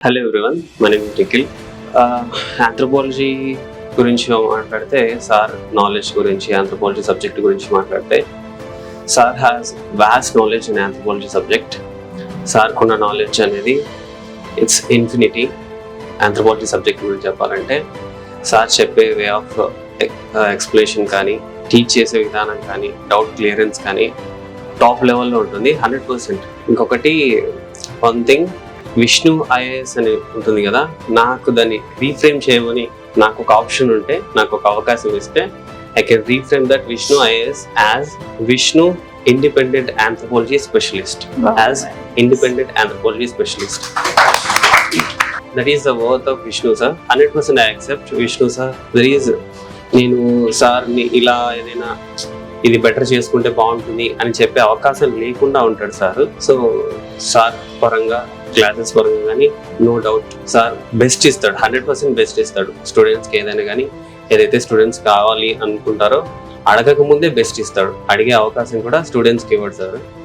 Hello everyone, my name Nikhil. Anthropology గురించి మాట్లాడితే, sir knowledge గురించి, ఆంథ్రోపాలజీ సబ్జెక్ట్ గురించి మాట్లాడితే, sir has vast knowledge in anthropology subject. సార్కున్న నాలెడ్జ్ అనేది ఇట్స్ ఇన్ఫినిటీ. ఆంథ్రోపాలజీ సబ్జెక్ట్ గురించి చెప్పాలంటే, సార్ చెప్పే వే ఆఫ్ ఎక్స్ప్లెనేషన్ కానీ, టీచ్ చేసే విధానం కానీ, డౌట్ క్లియరెన్స్ కానీ టాప్ లెవెల్లో ఉంటుంది 100%. ఇంకొకటి వన్ థింగ్, విష్ణు ఐఏఎస్ అని ఉంటుంది కదా, నాకు దాన్ని రీఫ్రేమ్ చేయమని నాకు ఒక ఆప్షన్ ఉంటే, నాకు ఒక అవకాశం ఇస్తే, I can reframe that Vishnu IAS as Vishnu independent anthropology specialist. As independent anthropology specialist. That is the worth of Vishnu sir. 100% I accept Vishnu sir. నేను సార్ని ఇలా ఏదైనా ఇది బెటర్ చేసుకుంటే బాగుంటుంది అని చెప్పే అవకాశం లేకుండా ఉంటాడు సార్. సో సార్ పరంగా, క్లాసెస్ పరంగా కానీ నో డౌట్ సార్ బెస్ట్ ఇస్తాడు, 100% బెస్ట్ ఇస్తాడు. స్టూడెంట్స్కి ఏదైనా కానీ, ఏదైతే స్టూడెంట్స్ కావాలి అనుకుంటారో అడగక ముందే బెస్ట్ ఇస్తాడు. అడిగే అవకాశం కూడా స్టూడెంట్స్కి ఇవ్వడు సార్.